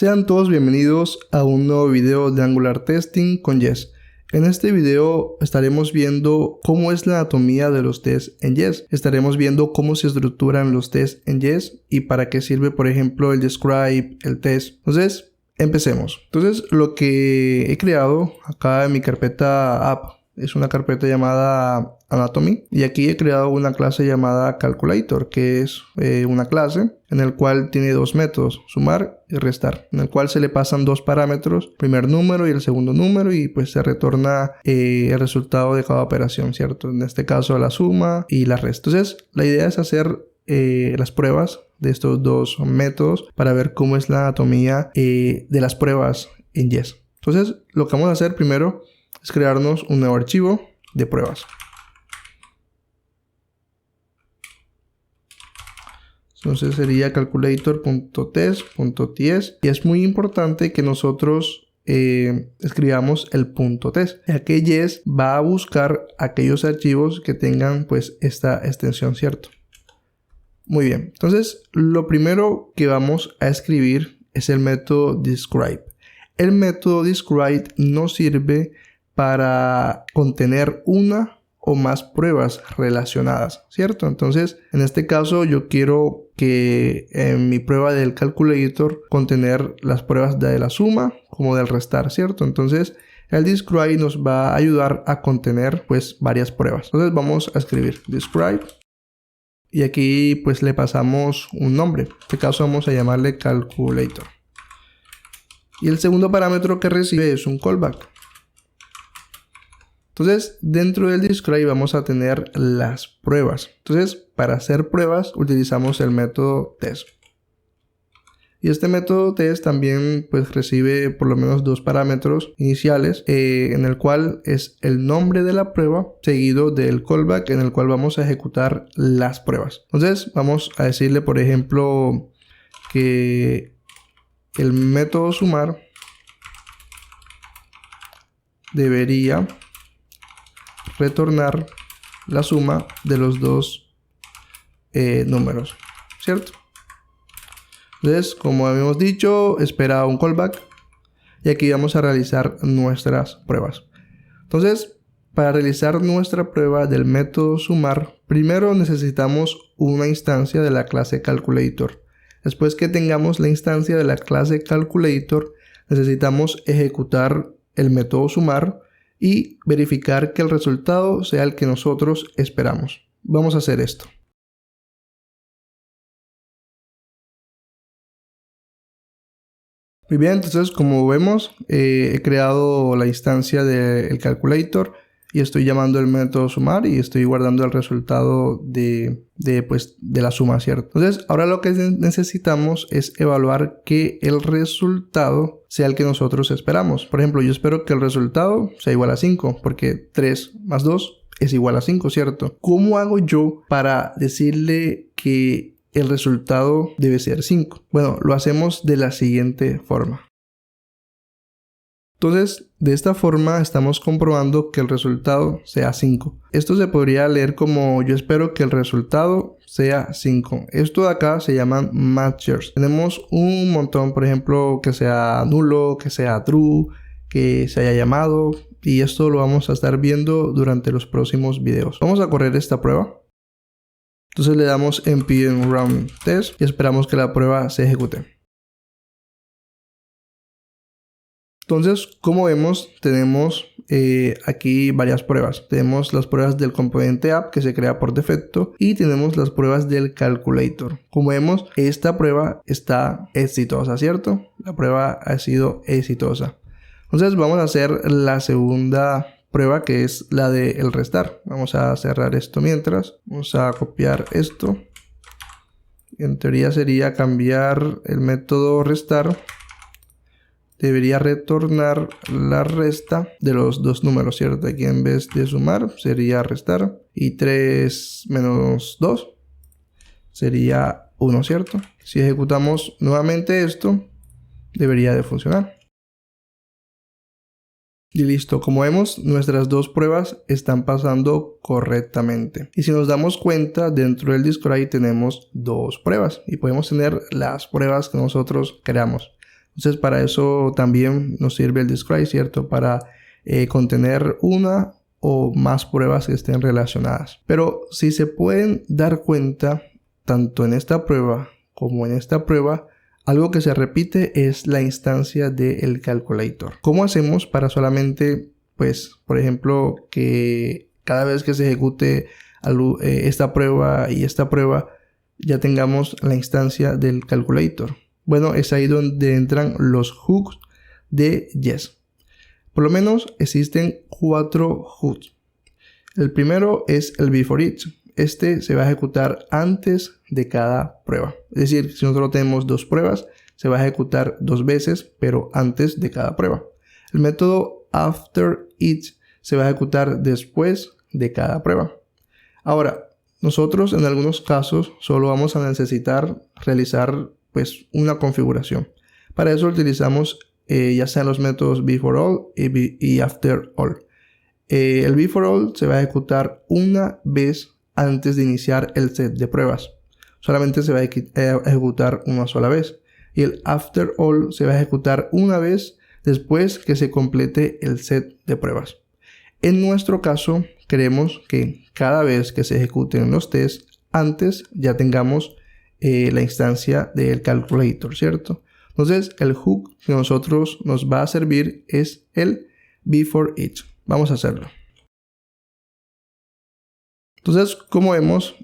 Sean todos bienvenidos a un nuevo video de Angular Testing con Yes. En este video estaremos viendo cómo es la anatomía de los tests en Yes. Estaremos viendo cómo se estructuran los tests en Yes y para qué sirve, por ejemplo, el describe, el test. Entonces, empecemos. Entonces, lo que he creado acá en mi carpeta app es una carpeta llamada Anatomy, y aquí he creado una clase llamada Calculator, que es una clase en el cual tiene dos métodos, sumar y restar, en el cual se le pasan dos parámetros, el primer número y el segundo número, y pues se retorna el resultado de cada operación, ¿cierto? En este caso la suma y la resta. Entonces la idea es hacer las pruebas de estos dos métodos para ver cómo es la anatomía de las pruebas en Yes. Entonces lo que vamos a hacer primero es crearnos un nuevo archivo de pruebas. Entonces sería calculator.test.ts, y es muy importante que nosotros escribamos el .test, ya que Yes va a buscar aquellos archivos que tengan pues esta extensión, ¿cierto? Muy bien, entonces lo primero que vamos a escribir es el método describe. El método describe nos sirve para contener una o más pruebas relacionadas, ¿cierto? Entonces, en este caso yo quiero que en mi prueba del calculator contener las pruebas de la suma como del restar, ¿cierto? Entonces, el describe nos va a ayudar a contener pues varias pruebas. Entonces, vamos a escribir describe y aquí pues le pasamos un nombre. En este caso vamos a llamarle calculator. Y el segundo parámetro que recibe es un callback. Entonces, dentro del describe vamos a tener las pruebas. Entonces, para hacer pruebas utilizamos el método test. Y este método test también pues recibe por lo menos dos parámetros iniciales, en el cual es el nombre de la prueba seguido del callback en el cual vamos a ejecutar las pruebas. Entonces, vamos a decirle, por ejemplo, que el método sumar debería retornar la suma de los dos números, ¿cierto? Entonces, como habíamos dicho, espera un callback y aquí vamos a realizar nuestras pruebas. Entonces, para realizar nuestra prueba del método sumar, primero necesitamos una instancia de la clase calculator. Después que tengamos la instancia de la clase calculator, necesitamos ejecutar el método sumar y verificar que el resultado sea el que nosotros esperamos. Vamos a hacer esto. Muy bien, entonces como vemos, he creado la instancia del calculator y estoy llamando el método sumar y estoy guardando el resultado de la suma, ¿cierto? Entonces, ahora lo que necesitamos es evaluar que el resultado sea el que nosotros esperamos. Por ejemplo, yo espero que el resultado sea igual a 5, porque 3 más 2 es igual a 5, ¿cierto? ¿Cómo hago yo para decirle que el resultado debe ser 5? Bueno, lo hacemos de la siguiente forma. Entonces, de esta forma estamos comprobando que el resultado sea 5. Esto se podría leer como yo espero que el resultado sea 5. Esto de acá se llaman matchers. Tenemos un montón, por ejemplo, que sea nulo, que sea true, que se haya llamado, y esto lo vamos a estar viendo durante los próximos videos. Vamos a correr esta prueba. Entonces le damos npm run test y esperamos que la prueba se ejecute. Entonces, como vemos, tenemos aquí varias pruebas. Tenemos las pruebas del componente app que se crea por defecto y tenemos las pruebas del calculator. Como vemos, esta prueba está exitosa, ¿cierto? La prueba ha sido exitosa. Entonces, vamos a hacer la segunda prueba, que es la del restar. Vamos a cerrar esto mientras. Vamos a copiar esto. En teoría sería cambiar el método restar. Debería retornar la resta de los dos números, ¿cierto? Aquí en vez de sumar sería restar. Y 3 menos 2 sería 1, ¿cierto? Si ejecutamos nuevamente esto, debería de funcionar. Y listo, como vemos, nuestras dos pruebas están pasando correctamente. Y si nos damos cuenta, dentro del describe tenemos dos pruebas y podemos tener las pruebas que nosotros queramos. Entonces para eso también nos sirve el describe, ¿cierto? Para contener una o más pruebas que estén relacionadas. Pero si se pueden dar cuenta, tanto en esta prueba como en esta prueba, algo que se repite es la instancia del calculator. ¿Cómo hacemos para solamente, pues, por ejemplo, que cada vez que se ejecute esta prueba y esta prueba, ya tengamos la instancia del calculator? Bueno, es ahí donde entran los hooks de Jest. Por lo menos existen 4 hooks. El primero es el before each. Este se va a ejecutar antes de cada prueba. Es decir, si nosotros tenemos 2 pruebas, se va a ejecutar 2 veces, pero antes de cada prueba. El método after each se va a ejecutar después de cada prueba. Ahora, nosotros en algunos casos solo vamos a necesitar realizar pues una configuración. Para eso utilizamos ya sean los métodos before all y after all. El before all se va a ejecutar una vez antes de iniciar el set de pruebas. Solamente se va a ejecutar una sola vez. Y el after all se va a ejecutar una vez después que se complete el set de pruebas. En nuestro caso, queremos que cada vez que se ejecuten los tests, antes ya tengamos la instancia del calculator, ¿cierto? Entonces, el hook que nosotros nos va a servir es el before each. Vamos a hacerlo. Entonces, como vemos,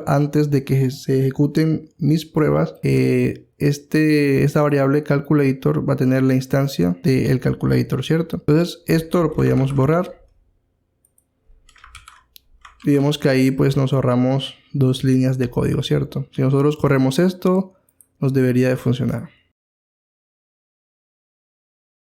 antes de que se ejecuten mis pruebas, esta variable calculator va a tener la instancia del calculator, ¿cierto? Entonces, esto lo podríamos borrar. Y vemos que ahí pues nos ahorramos 2 líneas de código, ¿cierto? Si nosotros corremos esto, nos debería de funcionar.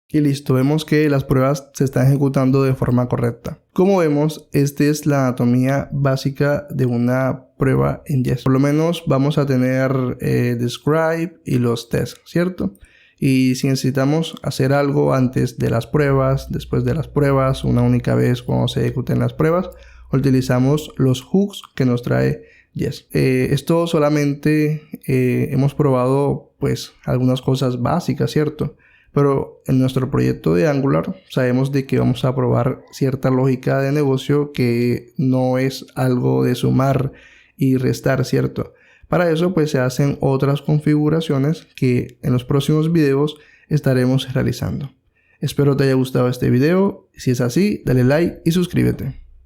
Y listo, vemos que las pruebas se están ejecutando de forma correcta. Como vemos, esta es la anatomía básica de una prueba en Jest. Por lo menos vamos a tener describe y los tests, ¿cierto? Y si necesitamos hacer algo antes de las pruebas, después de las pruebas, una única vez cuando se ejecuten las pruebas, utilizamos los hooks que nos trae Jest. Esto solamente hemos probado pues algunas cosas básicas, ¿cierto? Pero en nuestro proyecto de Angular sabemos de que vamos a probar cierta lógica de negocio que no es algo de sumar y restar, ¿cierto? Para eso pues se hacen otras configuraciones que en los próximos videos estaremos realizando. Espero te haya gustado este video. Si es así, dale like y suscríbete.